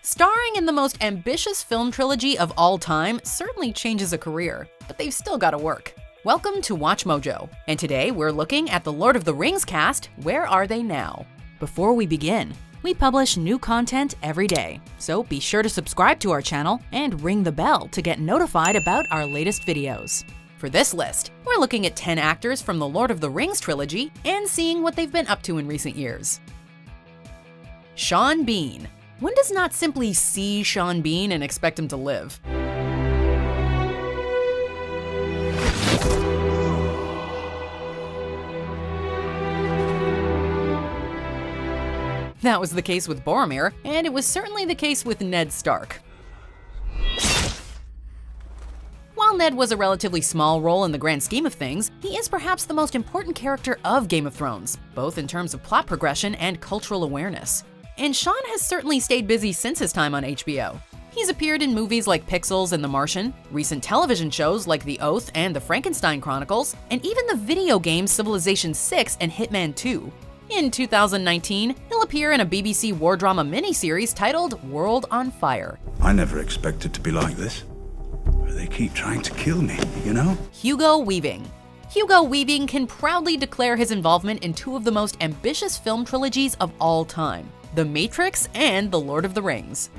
Starring in the most ambitious film trilogy of all time certainly changes a career, but they've still got to work. Welcome to Watch Mojo, and today we're looking at the Lord of the Rings cast, Where Are They Now? Before we begin, we publish new content every day, so be sure to subscribe to our channel and ring the bell to get notified about our latest videos. For this list, we're looking at 10 actors from the Lord of the Rings trilogy and seeing what they've been up to in recent years. Sean Bean. One does not simply see Sean Bean and expect him to live. That was the case with Boromir, and it was certainly the case with Ned Stark. While Ned was a relatively small role in the grand scheme of things, he is perhaps the most important character of Game of Thrones, both in terms of plot progression and cultural awareness. And Sean has certainly stayed busy since his time on HBO. He's appeared in movies like Pixels and The Martian, recent television shows like The Oath and The Frankenstein Chronicles, and even the video games Civilization VI and Hitman 2. In 2019, he'll appear in a BBC war drama miniseries titled World on Fire. I never expected to be like this. They keep trying to kill me, you know? Hugo Weaving. Hugo Weaving can proudly declare his involvement in two of the most ambitious film trilogies of all time, The Matrix and The Lord of the Rings.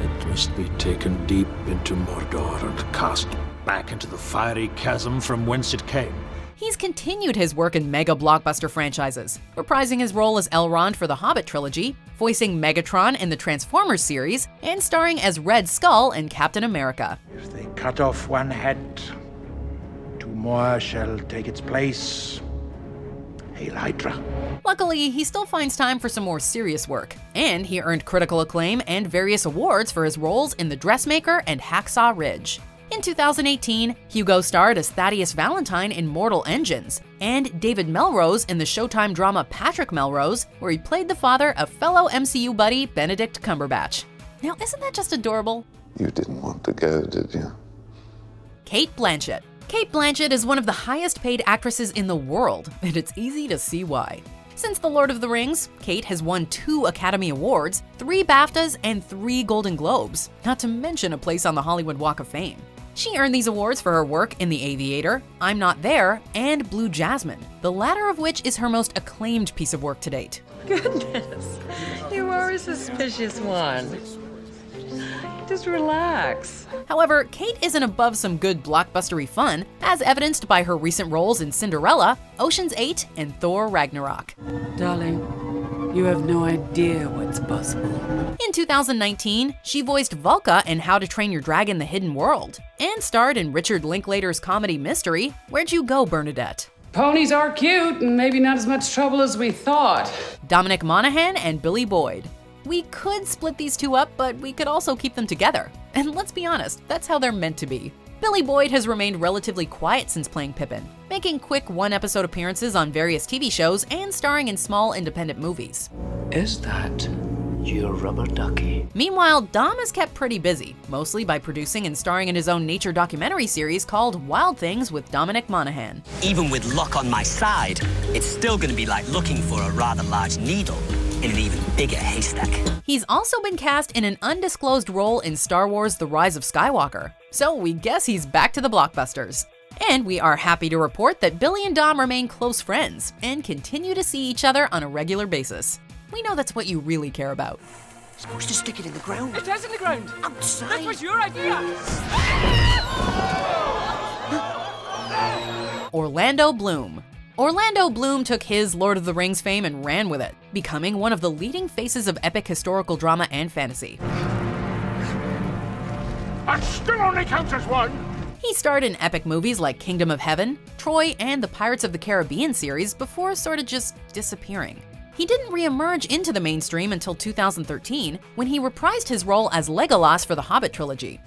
It must be taken deep into Mordor and cast back into the fiery chasm from whence it came. He's continued his work in mega blockbuster franchises, reprising his role as Elrond for the Hobbit trilogy, voicing Megatron in the Transformers series, and starring as Red Skull in Captain America. If they cut off one head, two more shall take its place. Hail Hydra. Luckily, he still finds time for some more serious work, and he earned critical acclaim and various awards for his roles in The Dressmaker and Hacksaw Ridge. In 2018, Hugo starred as Thaddeus Valentine in Mortal Engines, and David Melrose in the Showtime drama Patrick Melrose, where he played the father of fellow MCU buddy Benedict Cumberbatch. Now, isn't that just adorable? You didn't want to go, did you? Cate Blanchett. Cate Blanchett is one of the highest paid actresses in the world, and it's easy to see why. Since The Lord of the Rings, Cate has won 2 Academy Awards, 3 BAFTAs, and 3 Golden Globes, not to mention a place on the Hollywood Walk of Fame. She earned these awards for her work in The Aviator, I'm Not There, and Blue Jasmine, the latter of which is her most acclaimed piece of work to date. Goodness, you are a suspicious one. Just relax. However, Cate isn't above some good blockbustery fun, as evidenced by her recent roles in Cinderella, Ocean's 8, and Thor Ragnarok. Darling, you have no idea what's possible. In 2019, she voiced Vulca in How to Train Your Dragon: The Hidden World, and starred in Richard Linklater's comedy mystery, Where'd You Go, Bernadette? Ponies are cute and maybe not as much trouble as we thought. Dominic Monaghan and Billy Boyd. We could split these two up, but we could also keep them together. And let's be honest, that's how they're meant to be. Billy Boyd has remained relatively quiet since playing Pippin, making quick one-episode appearances on various TV shows and starring in small independent movies. Is that your rubber ducky? Meanwhile, Dom is kept pretty busy, mostly by producing and starring in his own nature documentary series called Wild Things with Dominic Monaghan. Even with luck on my side, it's still gonna be like looking for a rather large needle in an even bigger haystack. He's also been cast in an undisclosed role in Star Wars: The Rise of Skywalker, so we guess he's back to the blockbusters. And we are happy to report that Billy and Dom remain close friends and continue to see each other on a regular basis. We know that's what you really care about. Supposed to stick it in the ground. It is in the ground. Outside. That was your idea. Orlando Bloom. Orlando Bloom took his Lord of the Rings fame and ran with it, becoming one of the leading faces of epic historical drama and fantasy. That still only counts as one. He starred in epic movies like Kingdom of Heaven, Troy, and the Pirates of the Caribbean series before sort of just disappearing. He didn't re-emerge into the mainstream until 2013, when he reprised his role as Legolas for the Hobbit trilogy.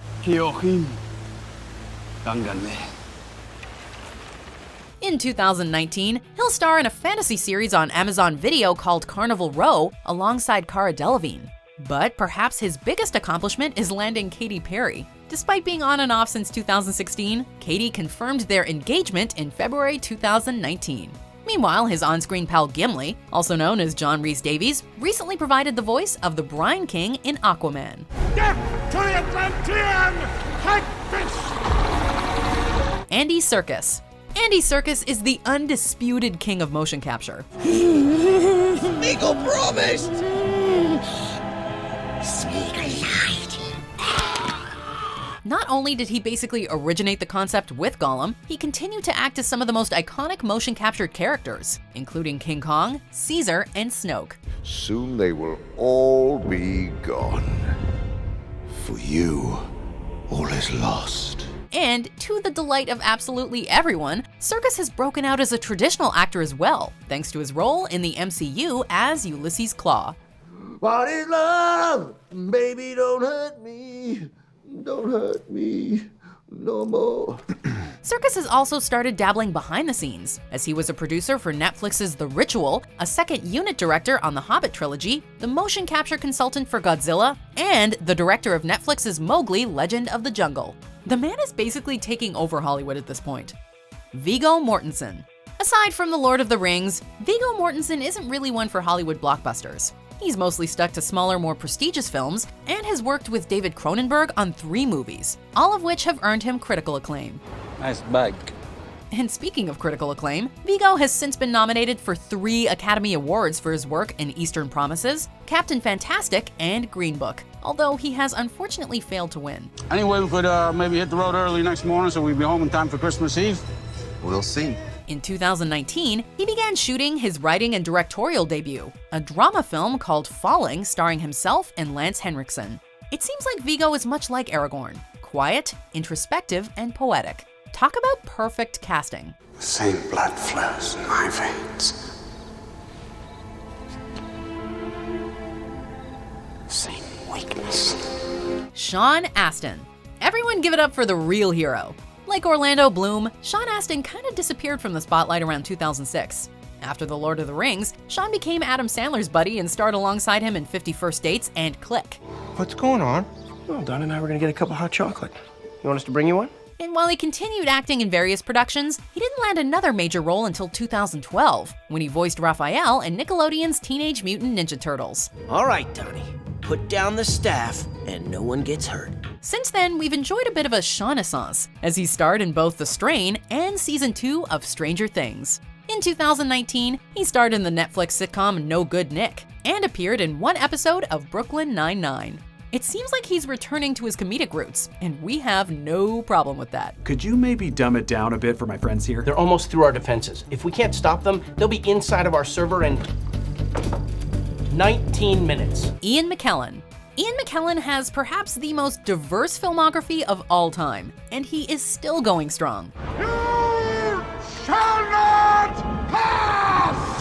In 2019, he'll star in a fantasy series on Amazon Video called Carnival Row alongside Cara Delevingne. But perhaps his biggest accomplishment is landing Katy Perry. Despite being on and off since 2016, Katy confirmed their engagement in February 2019. Meanwhile, his on-screen pal Gimli, also known as John Rhys-Davies, recently provided the voice of the Brine King in Aquaman. Death to the Atlantean! Hagfish! Andy Serkis. Andy Serkis is the undisputed king of motion capture. Viggo promised! Speak light. Not only did he basically originate the concept with Gollum, he continued to act as some of the most iconic motion captured characters, including King Kong, Caesar, and Snoke. Soon they will all be gone. For you, all is lost. And to the delight of absolutely everyone, Serkis has broken out as a traditional actor as well, thanks to his role in the MCU as Ulysses Klaue. What is love? Baby, don't hurt me. Don't hurt me no more. Serkis has also started dabbling behind the scenes, as he was a producer for Netflix's The Ritual, a second unit director on the Hobbit trilogy, the motion capture consultant for Godzilla, and the director of Netflix's Mowgli: Legend of the Jungle. The man is basically taking over Hollywood at this point. Viggo Mortensen. Aside from The Lord of the Rings, Viggo Mortensen isn't really one for Hollywood blockbusters. He's mostly stuck to smaller, more prestigious films, and has worked with David Cronenberg on 3 movies, all of which have earned him critical acclaim. Nice bag. And speaking of critical acclaim, Viggo has since been nominated for 3 Academy Awards for his work in Eastern Promises, Captain Fantastic, and Green Book, although he has unfortunately failed to win. Anyway, we could maybe hit the road early next morning so we'd be home in time for Christmas Eve. We'll see. In 2019, he began shooting his writing and directorial debut, a drama film called Falling starring himself and Lance Henriksen. It seems like Viggo is much like Aragorn, quiet, introspective, and poetic. Talk about perfect casting. The same blood flows in my veins. Same weakness. Sean Astin. Everyone give it up for the real hero. Like Orlando Bloom, Sean Astin kind of disappeared from the spotlight around 2006. After The Lord of the Rings, Sean became Adam Sandler's buddy and starred alongside him in 50 First Dates and Click. What's going on? Well, Don and I were gonna get a cup of hot chocolate. You want us to bring you one? And while he continued acting in various productions, he didn't land another major role until 2012, when he voiced Raphael in Nickelodeon's Teenage Mutant Ninja Turtles. All right, Donnie. Put down the staff and no one gets hurt. Since then, we've enjoyed a bit of a Sean-essence, as he starred in both The Strain and Season 2 of Stranger Things. In 2019, he starred in the Netflix sitcom No Good Nick, and appeared in 1 episode of Brooklyn Nine-Nine. It seems like he's returning to his comedic roots, and we have no problem with that. Could you maybe dumb it down a bit for my friends here? They're almost through our defenses. If we can't stop them, they'll be inside of our server in 19 minutes. Ian McKellen. Ian McKellen has perhaps the most diverse filmography of all time, and he is still going strong. You shall not pass!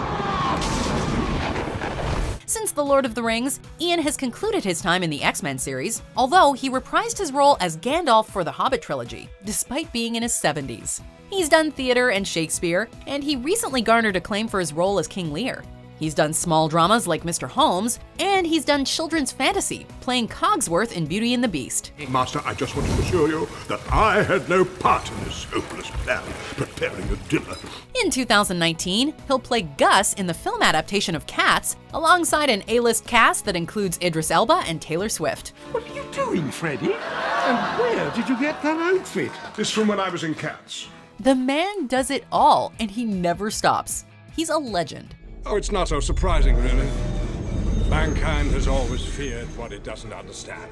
Since The Lord of the Rings, Ian has concluded his time in the X-Men series, although he reprised his role as Gandalf for the Hobbit trilogy, despite being in his 70s. He's done theater and Shakespeare, and he recently garnered acclaim for his role as King Lear. He's done small dramas like Mr. Holmes, and he's done children's fantasy, playing Cogsworth in Beauty and the Beast. Master, I just want to assure you that I had no part in this hopeless plan, preparing a dinner. In 2019, he'll play Gus in the film adaptation of Cats, alongside an A-list cast that includes Idris Elba and Taylor Swift. What are you doing, Freddie? And where did you get that outfit? This from when I was in Cats. The man does it all, and he never stops. He's a legend. Oh, it's not so surprising, really. Mankind has always feared what it doesn't understand.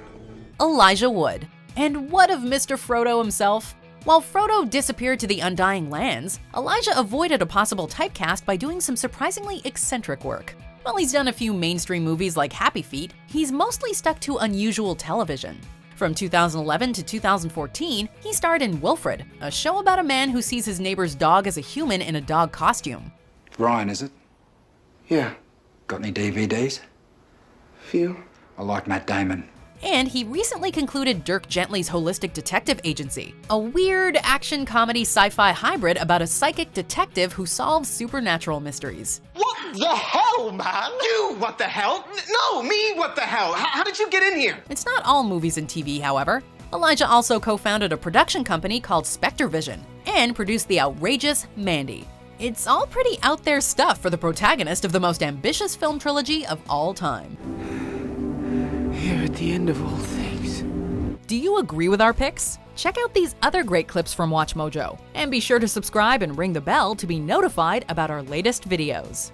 Elijah Wood. And what of Mr. Frodo himself? While Frodo disappeared to the Undying Lands, Elijah avoided a possible typecast by doing some surprisingly eccentric work. While he's done a few mainstream movies like Happy Feet, he's mostly stuck to unusual television. From 2011 to 2014, he starred in Wilfred, a show about a man who sees his neighbor's dog as a human in a dog costume. Ryan, is it? Yeah. Got any DVDs? Few. I like Matt Damon. And he recently concluded Dirk Gently's Holistic Detective Agency, a weird action comedy sci-fi hybrid about a psychic detective who solves supernatural mysteries. What the hell, man? You, what the hell? No, me, what the hell? How did you get in here? It's not all movies and TV, however. Elijah also co-founded a production company called Spectre Vision and produced the outrageous Mandy. It's all pretty out there stuff for the protagonist of the most ambitious film trilogy of all time. Here at the end of all things. Do you agree with our picks? Check out these other great clips from WatchMojo, and be sure to subscribe and ring the bell to be notified about our latest videos.